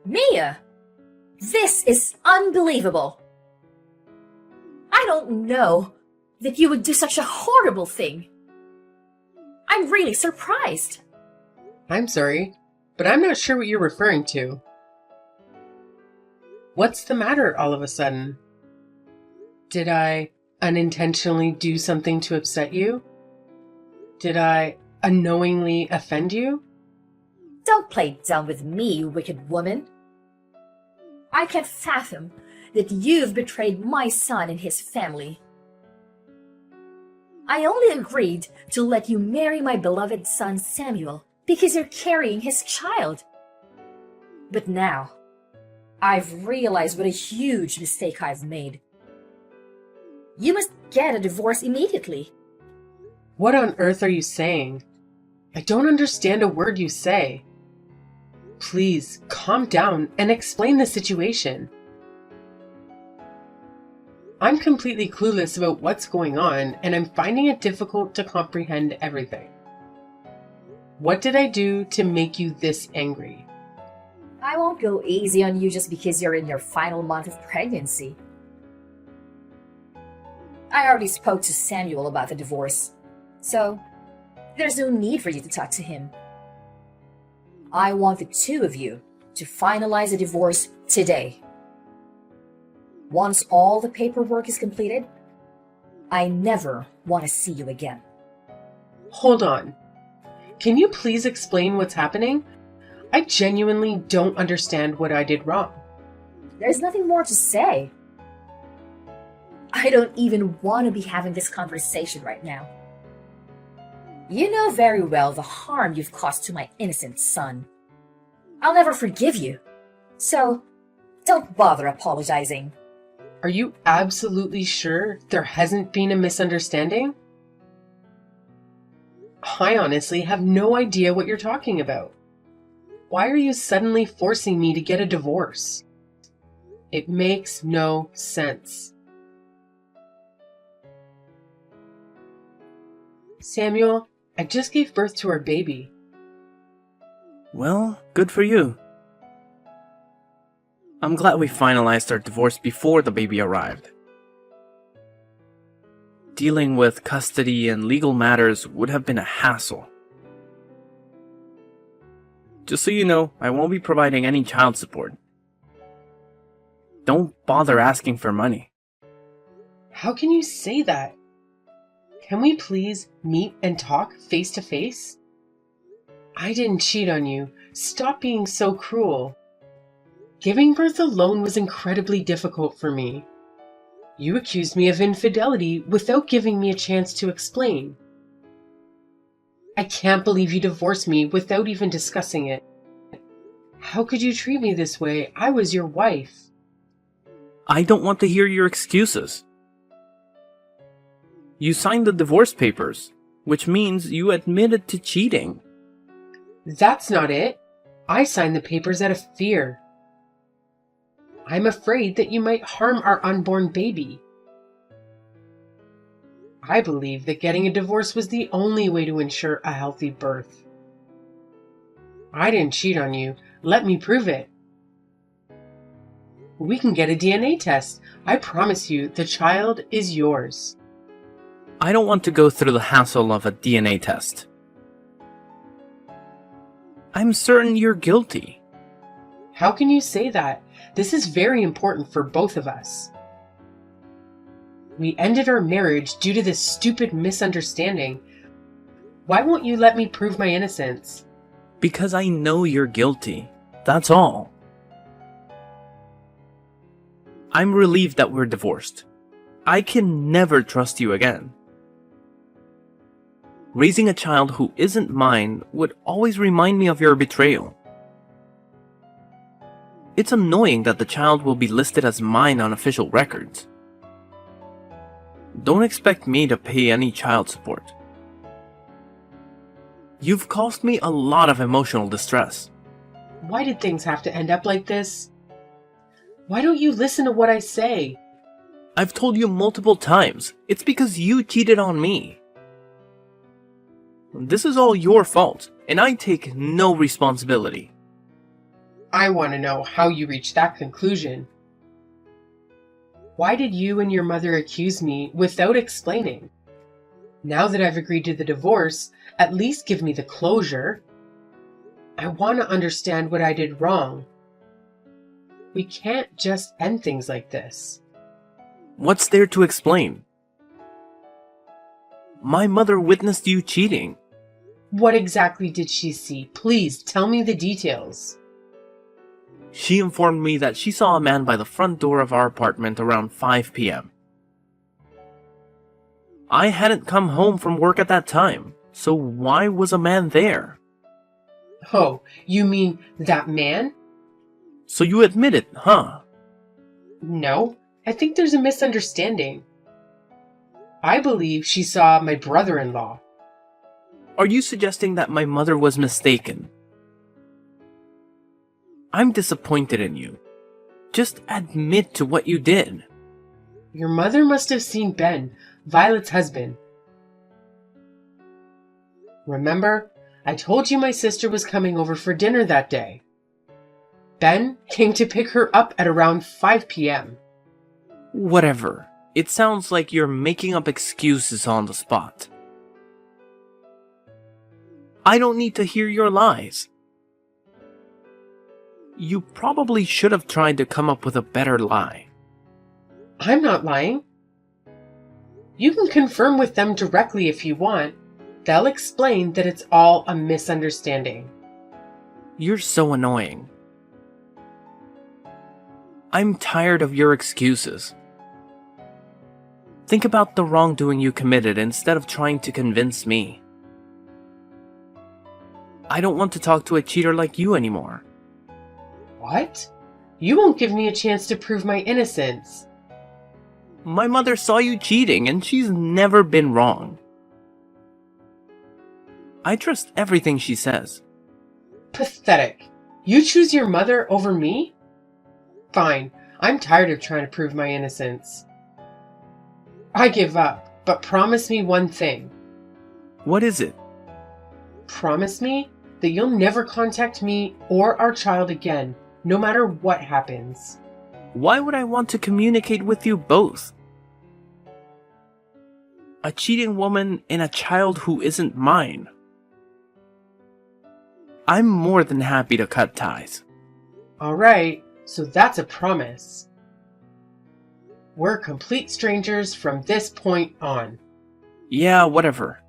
Mia! This is unbelievable! I don't know that you would do such a horrible thing. I'm really surprised. I'm sorry, but I'm not sure what you're referring to. What's the matter all of a sudden? Did I unintentionally do something to upset you? Did I unknowingly offend you? Don't play dumb with me, you wicked woman. I can't fathom that you've betrayed my son and his family. I only agreed to let you marry my beloved son Samuel because you're carrying his child. But now, I've realized what a huge mistake I've made. You must get a divorce immediately. What on earth are you saying? I don't understand a word you say. Please, calm down and explain the situation. I'm completely clueless about what's going on, and I'm finding it difficult to comprehend everything. What did I do to make you this angry? I won't go easy on you just because you're in your final month of pregnancy. I already spoke to Samuel about the divorce, so there's no need for you to talk to him. I want the two of you to finalize the divorce today. Once all the paperwork is completed, I never want to see you again. Hold on. Can you please explain what's happening? I genuinely don't understand what I did wrong. There's nothing more to say. I don't even want to be having this conversation right now. You know very well the harm you've caused to my innocent son. I'll never forgive you. So, don't bother apologizing. Are you absolutely sure there hasn't been a misunderstanding? I honestly have no idea what you're talking about. Why are you suddenly forcing me to get a divorce? It makes no sense. Samuel, I just gave birth to our baby. Well, good for you. I'm glad we finalized our divorce before the baby arrived. Dealing with custody and legal matters would have been a hassle. Just so you know, I won't be providing any child support. Don't bother asking for money. How can you say that? Can we please meet and talk face to face? I didn't cheat on you. Stop being so cruel. Giving birth alone was incredibly difficult for me. You accused me of infidelity without giving me a chance to explain. I can't believe you divorced me without even discussing it. How could you treat me this way? I was your wife. I don't want to hear your excuses. You signed the divorce papers, which means you admitted to cheating. That's not it. I signed the papers out of fear. I'm afraid that you might harm our unborn baby. I believe that getting a divorce was the only way to ensure a healthy birth. I didn't cheat on you. Let me prove it. We can get a DNA test. I promise you, the child is yours. I don't want to go through the hassle of a DNA test. I'm certain you're guilty. How can you say that? This is very important for both of us. We ended our marriage due to this stupid misunderstanding. Why won't you let me prove my innocence? Because I know you're guilty. That's all. I'm relieved that we're divorced. I can never trust you again. Raising a child who isn't mine would always remind me of your betrayal. It's annoying that the child will be listed as mine on official records. Don't expect me to pay any child support. You've caused me a lot of emotional distress. Why did things have to end up like this? Why don't you listen to what I say? I've told you multiple times, it's because you cheated on me. This is all your fault, and I take no responsibility. I want to know how you reached that conclusion. Why did you and your mother accuse me without explaining? Now that I've agreed to the divorce, at least give me the closure. I want to understand what I did wrong. We can't just end things like this. What's there to explain? My mother witnessed you cheating. What exactly did she see? Please tell me the details. She informed me that she saw a man by the front door of our apartment around 5 p.m. I hadn't come home from work at that time, so why was a man there? Oh, you mean that man? So you admit it, huh? No, I think there's a misunderstanding. I believe she saw my brother-in-law. Are you suggesting that my mother was mistaken? I'm disappointed in you. Just admit to what you did. Your mother must have seen Ben, Violet's husband. Remember, I told you my sister was coming over for dinner that day. Ben came to pick her up at around 5 p.m. Whatever. It sounds like you're making up excuses on the spot. I don't need to hear your lies. You probably should have tried to come up with a better lie. I'm not lying. You can confirm with them directly if you want. They'll explain that it's all a misunderstanding. You're so annoying. I'm tired of your excuses. Think about the wrongdoing you committed instead of trying to convince me. I don't want to talk to a cheater like you anymore. What? You won't give me a chance to prove my innocence. My mother saw you cheating and she's never been wrong. I trust everything she says. Pathetic. You choose your mother over me? Fine. I'm tired of trying to prove my innocence. I give up, but promise me one thing. What is it? Promise me that you'll never contact me or our child again, no matter what happens. Why would I want to communicate with you both? A cheating woman and a child who isn't mine. I'm more than happy to cut ties. Alright, so that's a promise. We're complete strangers from this point on. Yeah, whatever.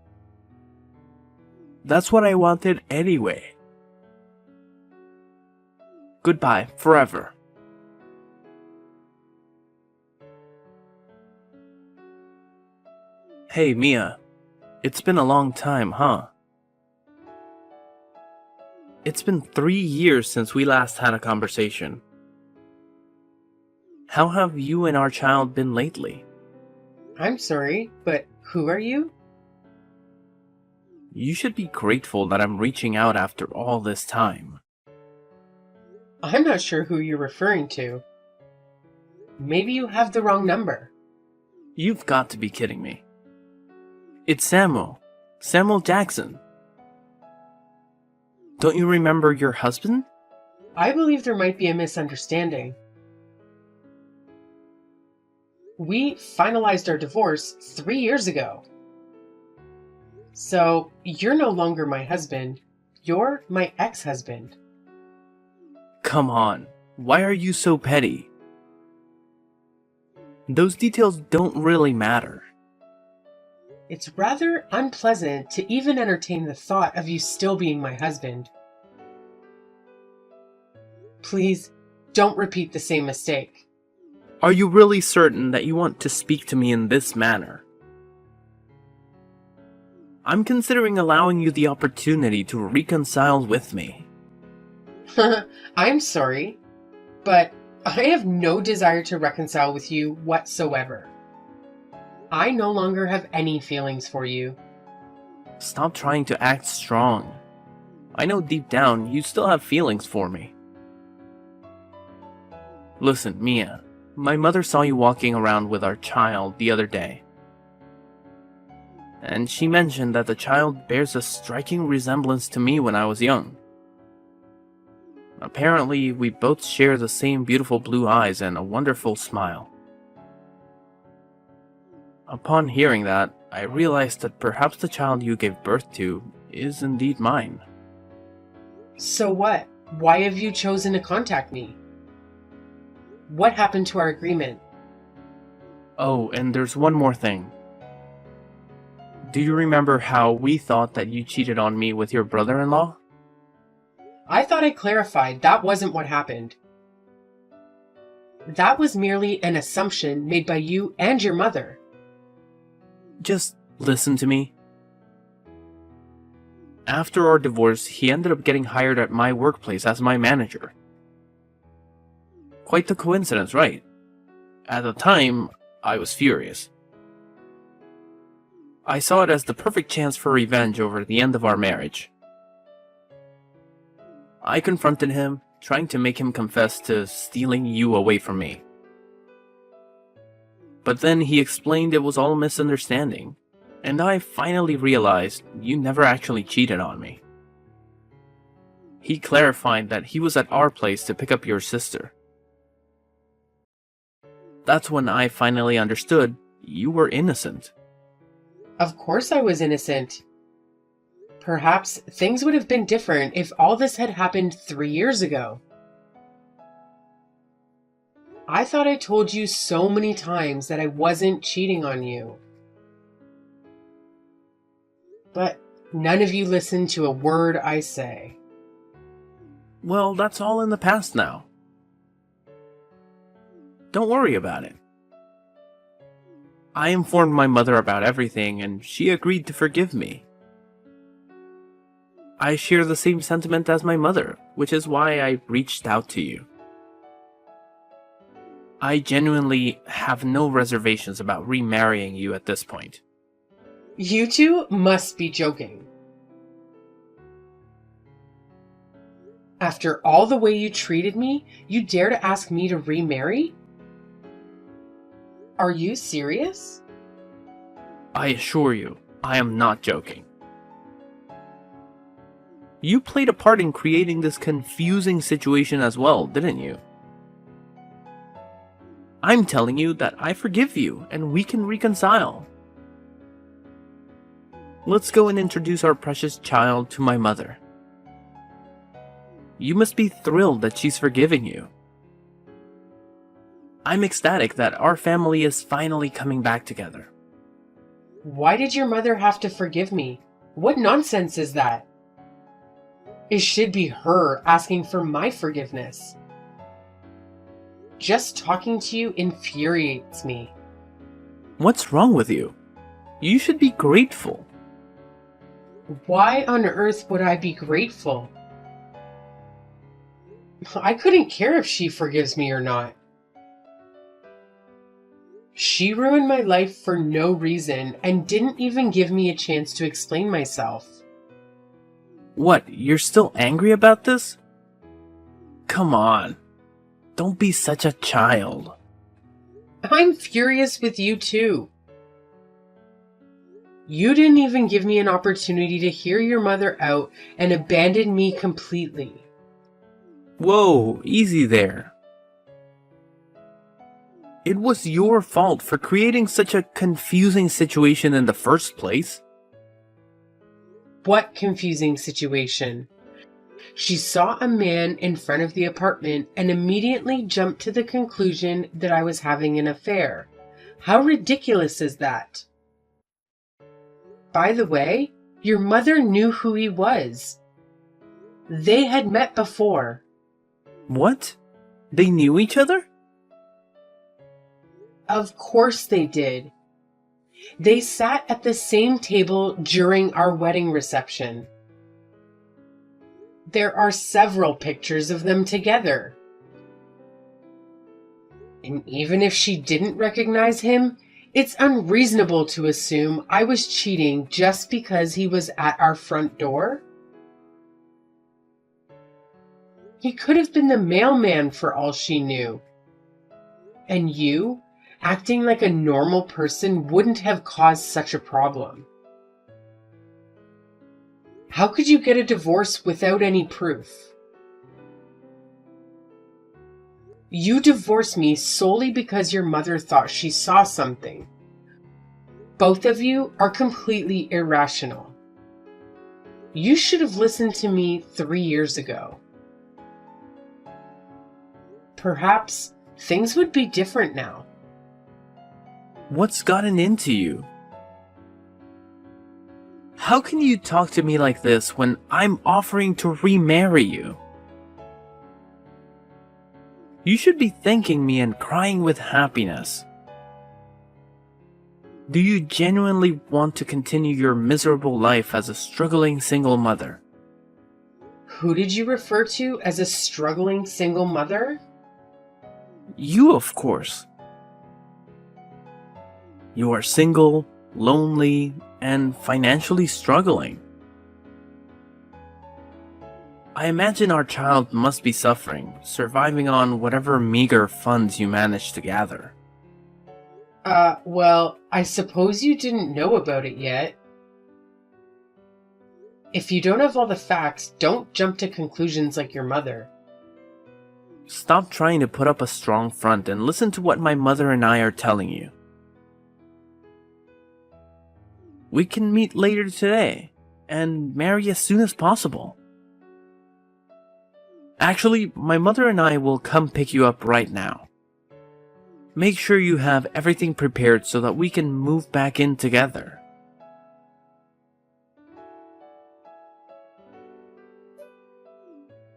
That's what I wanted anyway. Goodbye, forever. Hey, Mia. It's been a long time, huh? It's been 3 years since we last had a conversation. How have you and our child been lately? I'm sorry, but who are you? You should be grateful that I'm reaching out after all this time. I'm not sure who you're referring to. Maybe you have the wrong number. You've got to be kidding me. It's Samuel. Samuel Jackson. Don't you remember your husband? I believe there might be a misunderstanding. We finalized our divorce 3 years ago. So, you're no longer my husband. You're my ex-husband. Come on. Why are you so petty? Those details don't really matter. It's rather unpleasant to even entertain the thought of you still being my husband. Please, don't repeat the same mistake. Are you really certain that you want to speak to me in this manner? I'm considering allowing you the opportunity to reconcile with me. I'm sorry, but I have no desire to reconcile with you whatsoever. I no longer have any feelings for you. Stop trying to act strong. I know deep down you still have feelings for me. Listen, Mia, my mother saw you walking around with our child the other day. And she mentioned that the child bears a striking resemblance to me when I was young. Apparently, we both share the same beautiful blue eyes and a wonderful smile. Upon hearing that, I realized that perhaps the child you gave birth to is indeed mine. So what? Why have you chosen to contact me? What happened to our agreement? Oh, and there's one more thing. Do you remember how we thought that you cheated on me with your brother-in-law? I thought I clarified that wasn't what happened. That was merely an assumption made by you and your mother. Just listen to me. After our divorce, he ended up getting hired at my workplace as my manager. Quite the coincidence, right? At the time, I was furious. I saw it as the perfect chance for revenge over the end of our marriage. I confronted him, trying to make him confess to stealing you away from me. But then he explained it was all a misunderstanding, and I finally realized you never actually cheated on me. He clarified that he was at our place to pick up your sister. That's when I finally understood you were innocent. Of course I was innocent. Perhaps things would have been different if all this had happened 3 years ago. I thought I told you so many times that I wasn't cheating on you. But none of you listen to a word I say. Well, that's all in the past now. Don't worry about it. I informed my mother about everything, and she agreed to forgive me. I share the same sentiment as my mother, which is why I reached out to you. I genuinely have no reservations about remarrying you at this point. You two must be joking. After all the way you treated me, you dare to ask me to remarry? Are you serious? I assure you, I am not joking. You played a part in creating this confusing situation as well, didn't you? I'm telling you that I forgive you and we can reconcile. Let's go and introduce our precious child to my mother. You must be thrilled that she's forgiving you. I'm ecstatic that our family is finally coming back together. Why did your mother have to forgive me? What nonsense is that? It should be her asking for my forgiveness. Just talking to you infuriates me. What's wrong with you? You should be grateful. Why on earth would I be grateful? I couldn't care if she forgives me or not. She ruined my life for no reason and didn't even give me a chance to explain myself. What, you're still angry about this? Come on. Don't be such a child. I'm furious with you too. You didn't even give me an opportunity to hear your mother out and abandoned me completely. Whoa, easy there. It was your fault for creating such a confusing situation in the first place. What confusing situation? She saw a man in front of the apartment and immediately jumped to the conclusion that I was having an affair. How ridiculous is that? By the way, your mother knew who he was. They had met before. What? They knew each other? Of course they did. They sat at the same table during our wedding reception. There are several pictures of them together. And even if she didn't recognize him, it's unreasonable to assume I was cheating just because he was at our front door. He could have been the mailman for all she knew. And you, acting like a normal person, wouldn't have caused such a problem. How could you get a divorce without any proof? You divorced me solely because your mother thought she saw something. Both of you are completely irrational. You should have listened to me 3 years ago. Perhaps things would be different now. What's gotten into you? How can you talk to me like this when I'm offering to remarry you? You should be thanking me and crying with happiness. Do you genuinely want to continue your miserable life as a struggling single mother? Who did you refer to as a struggling single mother? You, of course. You are single, lonely, and financially struggling. I imagine our child must be suffering, surviving on whatever meager funds you managed to gather. Well, I suppose you didn't know about it yet. If you don't have all the facts, don't jump to conclusions like your mother. Stop trying to put up a strong front and listen to what my mother and I are telling you. We can meet later today and marry as soon as possible. Actually, my mother and I will come pick you up right now. Make sure you have everything prepared so that we can move back in together.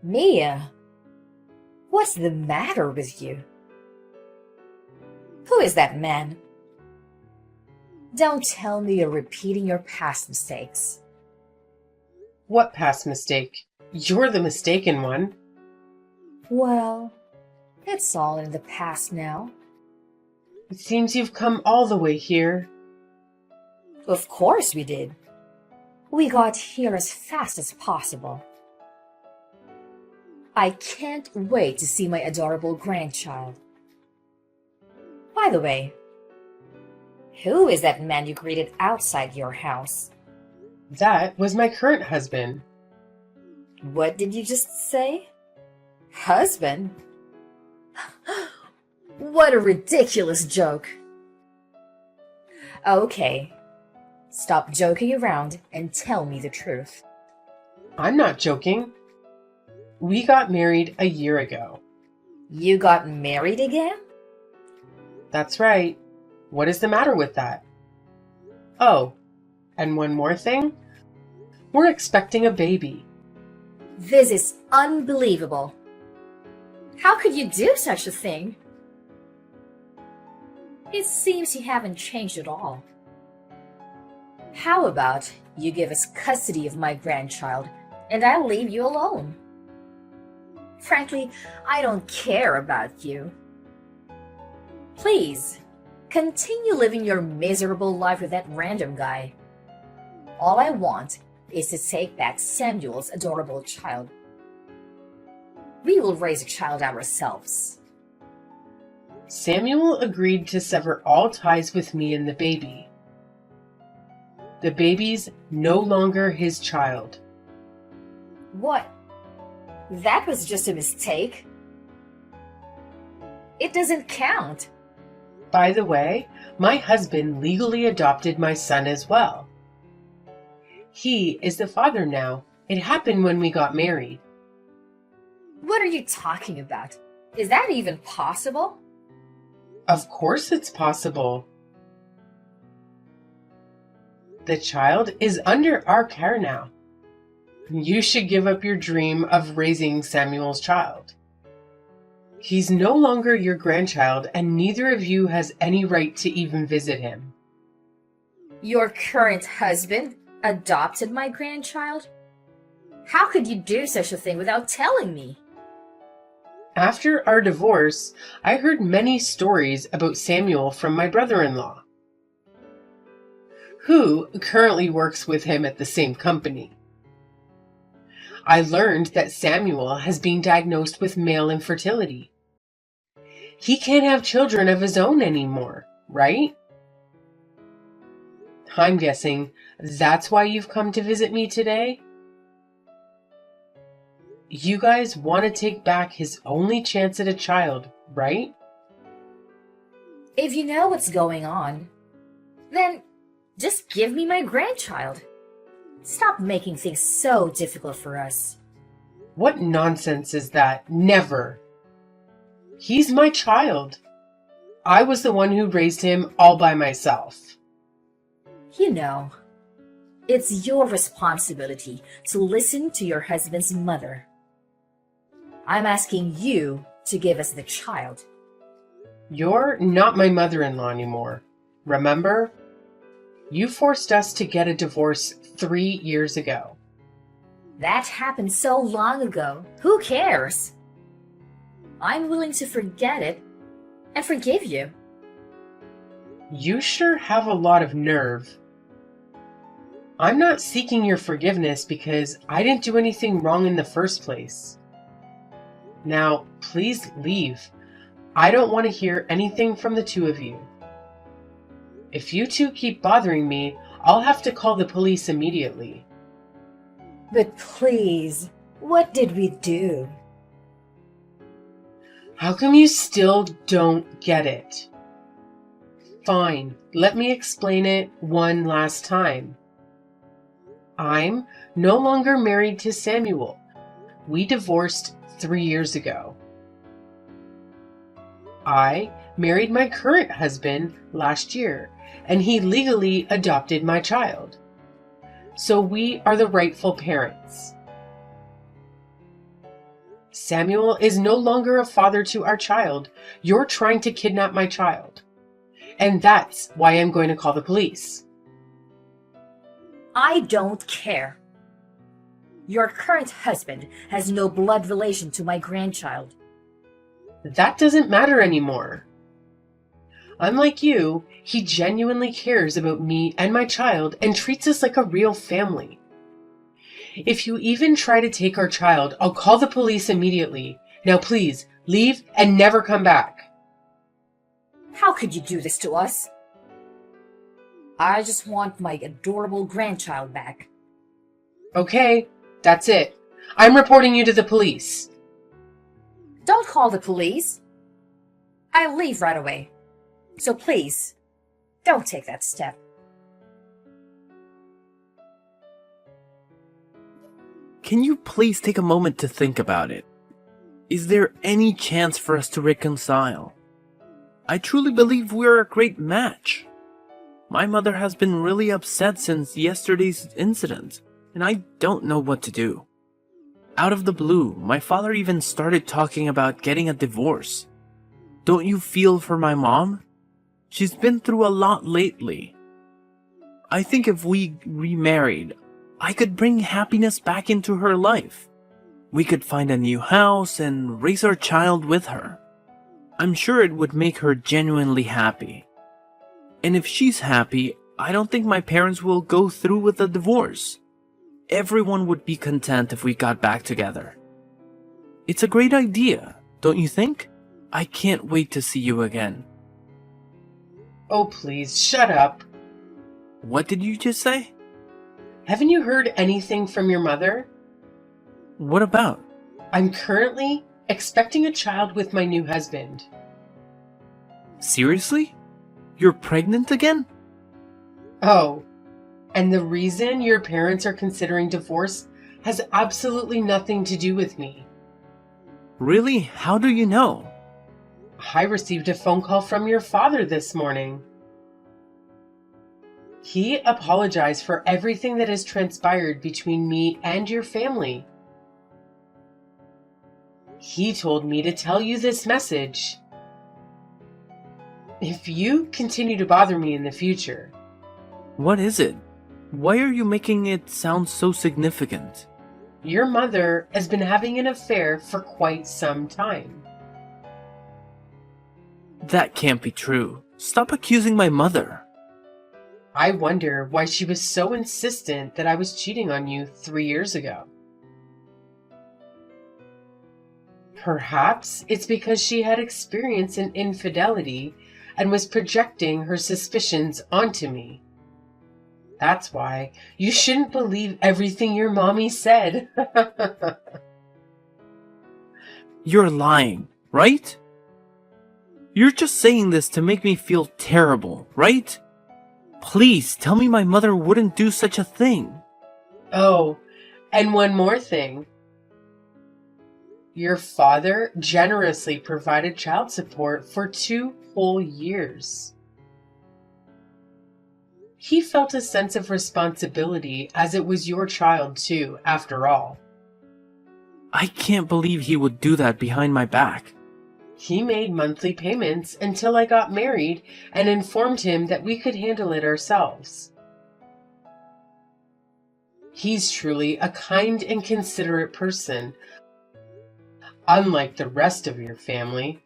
Mia, what's the matter with you? Who is that man? Don't tell me you're repeating your past mistakes. What past mistake? You're the mistaken one. Well, it's all in the past now. It seems you've come all the way here. Of course we did. We got here as fast as possible. I can't wait to see my adorable grandchild. By the way, who is that man you greeted outside your house? That was my current husband. What did you just say? Husband? What a ridiculous joke. Okay, stop joking around and tell me the truth. I'm not joking. We got married a year ago. You got married again? That's right. What is the matter with that? Oh, and one more thing. We're expecting a baby. This is unbelievable. How could you do such a thing? It seems you haven't changed at all. How about you give us custody of my grandchild and I'll leave you alone? Frankly, I don't care about you. Please, continue living your miserable life with that random guy. All I want is to take back Samuel's adorable child. We will raise a child ourselves. Samuel agreed to sever all ties with me and the baby. The baby's no longer his child. What? That was just a mistake. It doesn't count. By the way, my husband legally adopted my son as well. He is the father now. It happened when we got married. What are you talking about? Is that even possible? Of course it's possible. The child is under our care now. You should give up your dream of raising Samuel's child. He's no longer your grandchild, and neither of you has any right to even visit him. Your current husband adopted my grandchild? How could you do such a thing without telling me? After our divorce, I heard many stories about Samuel from my brother-in-law, who currently works with him at the same company. I learned that Samuel has been diagnosed with male infertility. He can't have children of his own anymore, right? I'm guessing that's why you've come to visit me today? You guys want to take back his only chance at a child right? If you know what's going on, then just give me my grandchild. Stop making things so difficult for us. What nonsense is that? Never. He's my child. I was the one who raised him all by myself. You know, it's your responsibility to listen to your husband's mother. I'm asking you to give us the child. You're not my mother-in-law anymore. Remember? You forced us to get a divorce 3 years ago. That happened so long ago. Who cares? I'm willing to forget it and forgive you. You sure have a lot of nerve. I'm not seeking your forgiveness because I didn't do anything wrong in the first place. Now, please leave. I don't want to hear anything from the two of you. If you two keep bothering me, I'll have to call the police immediately. But please, what did we do? How come you still don't get it? Fine, let me explain it one last time. I'm no longer married to Samuel. We divorced 3 years ago. I married my current husband last year, and he legally adopted my child. So we are the rightful parents. Samuel is no longer a father to our child. You're trying to kidnap my child. And that's why I'm going to call the police. I don't care. Your current husband has no blood relation to my grandchild. That doesn't matter anymore. Unlike you, he genuinely cares about me and my child and treats us like a real family. If you even try to take our child, I'll call the police immediately. Now please, leave and never come back. How could you do this to us? I just want my adorable grandchild back. Okay, that's it. I'm reporting you to the police. Don't call the police. I'll leave right away. So please, don't take that step. Can you please take a moment to think about it? Is there any chance for us to reconcile? I truly believe we're a great match. My mother has been really upset since yesterday's incident, and I don't know what to do. Out of the blue, my father even started talking about getting a divorce. Don't you feel for my mom? She's been through a lot lately. I think if we remarried, I could bring happiness back into her life. We could find a new house and raise our child with her. I'm sure it would make her genuinely happy. And if she's happy, I don't think my parents will go through with the divorce. Everyone would be content if we got back together. It's a great idea, don't you think? I can't wait to see you again. Oh, please, shut up. What did you just say? Haven't you heard anything from your mother? What about? I'm currently expecting a child with my new husband. Seriously? You're pregnant again? Oh, and the reason your parents are considering divorce has absolutely nothing to do with me. Really? How do you know? I received a phone call from your father this morning. He apologized for everything that has transpired between me and your family. He told me to tell you this message. If you continue to bother me in the future... What is it? Why are you making it sound so significant? Your mother has been having an affair for quite some time. That can't be true. Stop accusing my mother. I wonder why she was so insistent that I was cheating on you 3 years ago. Perhaps it's because she had experience in infidelity and was projecting her suspicions onto me. That's why you shouldn't believe everything your mommy said. You're lying, right? You're just saying this to make me feel terrible, right? Please tell me my mother wouldn't do such a thing. Oh, and one more thing. Your father generously provided child support for 2 whole years. He felt a sense of responsibility as it was your child too, after all. I can't believe he would do that behind my back. He made monthly payments until I got married and informed him that we could handle it ourselves. He's truly a kind and considerate person, unlike the rest of your family.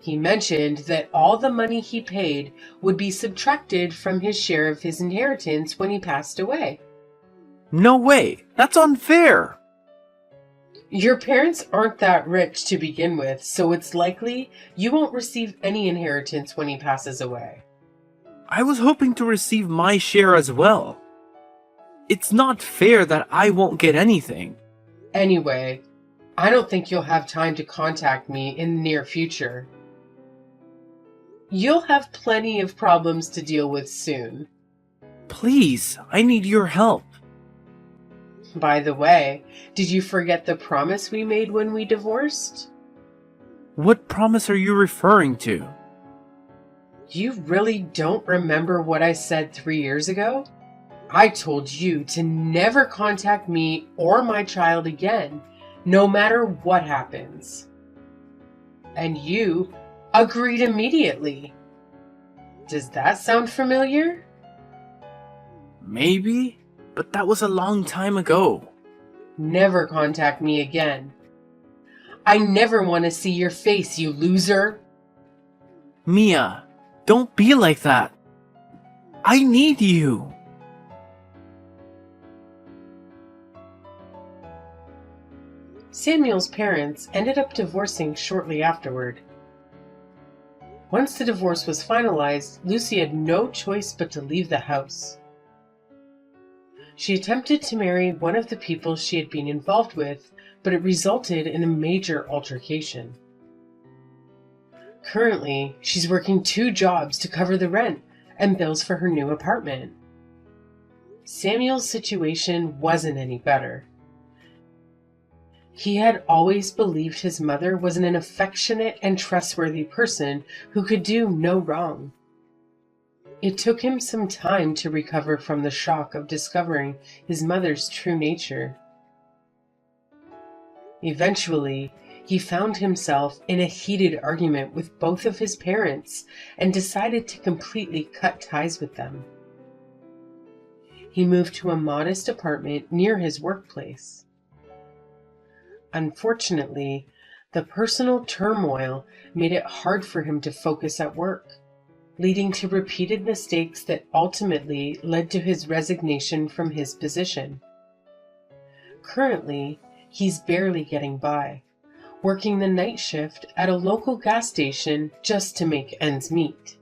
He mentioned that all the money he paid would be subtracted from his share of his inheritance when he passed away. No way! That's unfair! Your parents aren't that rich to begin with, so it's likely you won't receive any inheritance when he passes away. I was hoping to receive my share as well. It's not fair that I won't get anything. Anyway, I don't think you'll have time to contact me in the near future. You'll have plenty of problems to deal with soon. Please, I need your help. By the way, did you forget the promise we made when we divorced? What promise are you referring to? You really don't remember what I said 3 years ago? I told you to never contact me or my child again, no matter what happens. And you agreed immediately. Does that sound familiar? Maybe, but that was a long time ago. Never contact me again. I never want to see your face, you loser. Mia, don't be like that. I need you. Samuel's parents ended up divorcing shortly afterward. Once the divorce was finalized, Lucy had no choice but to leave the house. She attempted to marry one of the people she had been involved with, but it resulted in a major altercation. Currently, she's working 2 jobs to cover the rent and bills for her new apartment. Samuel's situation wasn't any better. He had always believed his mother was an affectionate and trustworthy person who could do no wrong. It took him some time to recover from the shock of discovering his mother's true nature. Eventually, he found himself in a heated argument with both of his parents and decided to completely cut ties with them. He moved to a modest apartment near his workplace. Unfortunately, the personal turmoil made it hard for him to focus at work, leading to repeated mistakes that ultimately led to his resignation from his position. Currently, he's barely getting by, working the night shift at a local gas station just to make ends meet.